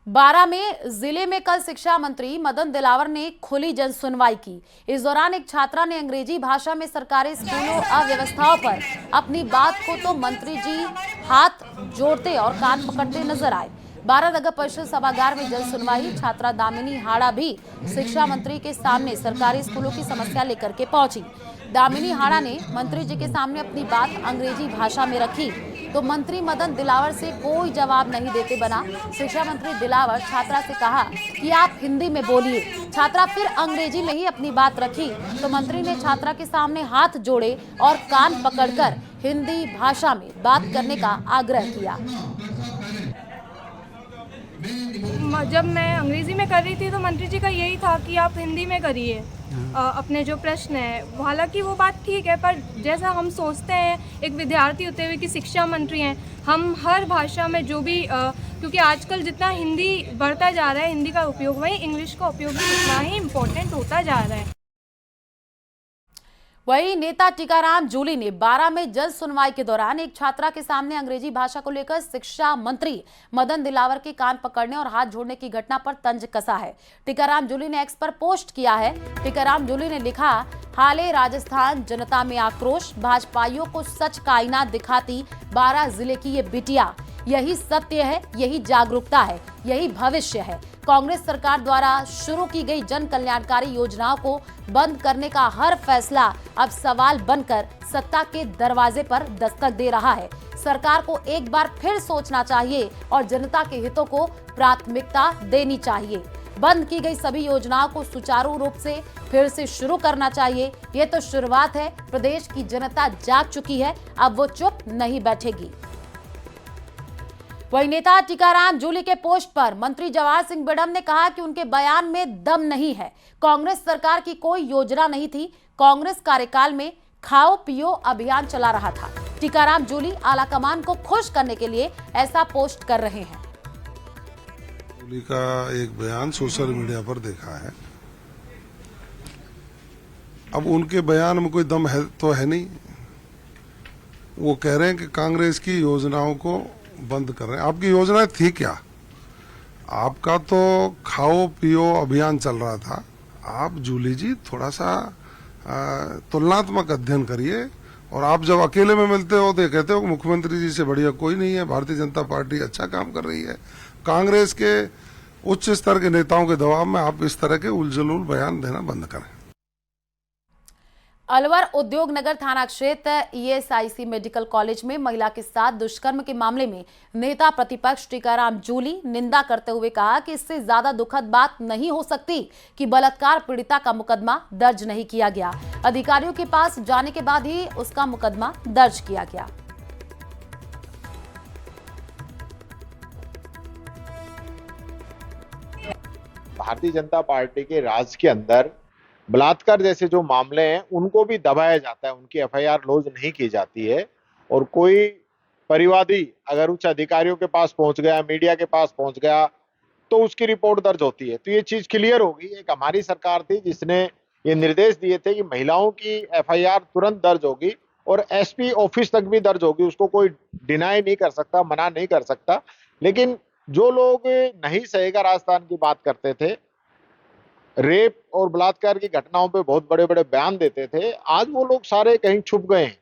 बारां में जिले में कल शिक्षा मंत्री मदन दिलावर ने खुली जन सुनवाई की। इस दौरान एक छात्रा ने अंग्रेजी भाषा में सरकारी स्कूलों अव्यवस्थाओं पर अपनी बात को तो मंत्री जी हाथ जोड़ते और कान पकड़ते नजर आए। बारां नगर परिषद सभागार में जन सुनवाई। छात्रा दामिनी हाड़ा भी शिक्षा मंत्री के सामने सरकारी स्कूलों की समस्या लेकर के पहुंची। दामिनी हाड़ा ने मंत्री जी के सामने अपनी बात अंग्रेजी भाषा में रखी तो मंत्री मदन दिलावर से कोई जवाब नहीं देते बना। शिक्षा मंत्री दिलावर छात्रा से कहा कि आप हिंदी में बोलिए। छात्रा फिर अंग्रेजी में ही अपनी बात रखी तो मंत्री ने छात्रा के सामने हाथ जोड़े और कान पकड़कर हिंदी भाषा में बात करने का आग्रह किया। जब मैं अंग्रेजी में कर रही थी तो मंत्री जी का यही था कि आप हिंदी में करिए अपने जो प्रश्न है। हालांकि वो बात ठीक है, पर जैसा हम सोचते हैं एक विद्यार्थी होते हुए कि शिक्षा मंत्री हैं, हम हर भाषा में जो भी क्योंकि आजकल जितना हिंदी बढ़ता जा रहा है, हिंदी का उपयोग, वही इंग्लिश का उपयोग भी उतना ही इम्पोर्टेंट होता जा रहा है। वहीं नेता टीकाराम जूली ने बारां में जन सुनवाई के दौरान एक छात्रा के सामने अंग्रेजी भाषा को लेकर शिक्षा मंत्री मदन दिलावर के कान पकड़ने और हाथ जोड़ने की घटना पर तंज कसा है। टीकाराम जूली ने एक्स पर पोस्ट किया है। टीकाराम जूली ने लिखा, हाले राजस्थान जनता में आक्रोश, भाजपाइयों को सच का आईना दिखाती बारां जिले की ये बिटिया। यही सत्य है, यही जागरूकता है, यही भविष्य है। कांग्रेस सरकार द्वारा शुरू की गई जन कल्याणकारी योजनाओं को बंद करने का हर फैसला अब सवाल बनकर सत्ता के दरवाजे पर दस्तक दे रहा है। सरकार को एक बार फिर सोचना चाहिए और जनता के हितों को प्राथमिकता देनी चाहिए। बंद की गई सभी योजनाओं को सुचारू रूप से फिर से शुरू करना चाहिए। ये तो शुरुआत है। प्रदेश की जनता जाग चुकी है, अब वो चुप नहीं बैठेगी। वहीं नेता टीकाराम जूली के पोस्ट पर मंत्री जवाहर सिंह बेडम ने कहा कि उनके बयान में दम नहीं है। कांग्रेस सरकार की कोई योजना नहीं थी। कांग्रेस कार्यकाल में खाओ पियो अभियान चला रहा था। टीकाराम जूली आलाकमान को खुश करने के लिए ऐसा पोस्ट कर रहे हैं। जूली का एक बयान सोशल मीडिया पर देखा है। अब उनके बयान में कोई दम है तो है नहीं। वो कह रहे हैं कि कांग्रेस की योजनाओं को बंद कर रहे हैं। आपकी योजना थी क्या? आपका तो खाओ पियो अभियान चल रहा था। आप जूली जी थोड़ा सा तुलनात्मक अध्ययन करिए। और आप जब अकेले में मिलते हो तो कहते हो मुख्यमंत्री जी से बढ़िया कोई नहीं है, भारतीय जनता पार्टी अच्छा काम कर रही है। कांग्रेस के उच्च स्तर के नेताओं के दबाव में आप इस तरह के उलझुल बयान देना बंद करें। अलवर उद्योग नगर थाना क्षेत्र ईएसआईसी मेडिकल कॉलेज में महिला के साथ दुष्कर्म के मामले में नेता प्रतिपक्ष टीकाराम जूली निंदा करते हुए कहा कि इससे ज्यादा दुखद बात नहीं हो सकती कि बलात्कार पीड़िता का मुकदमा दर्ज नहीं किया गया। अधिकारियों के पास जाने के बाद ही उसका मुकदमा दर्ज किया गया। भारतीय जनता पार्टी के राज के अंदर बलात्कार जैसे जो मामले हैं उनको भी दबाया जाता है, उनकी एफआईआर लॉन्च नहीं की जाती है। और कोई परिवादी अगर उच्च अधिकारियों के पास पहुंच गया, मीडिया के पास पहुंच गया, तो उसकी रिपोर्ट दर्ज होती है। तो ये चीज क्लियर होगी। एक हमारी सरकार थी जिसने ये निर्देश दिए थे कि महिलाओं की एफआईआर तुरंत दर्ज होगी और एसपी ऑफिस तक भी दर्ज होगी। उसको कोई डिनाई नहीं कर सकता, मना नहीं कर सकता। लेकिन जो लोग नहीं सहेगा राजस्थान की बात करते थे, रेप और बलात्कार की घटनाओं पे बहुत बड़े बड़े बयान देते थे, आज वो लोग सारे कहीं छुप गए हैं।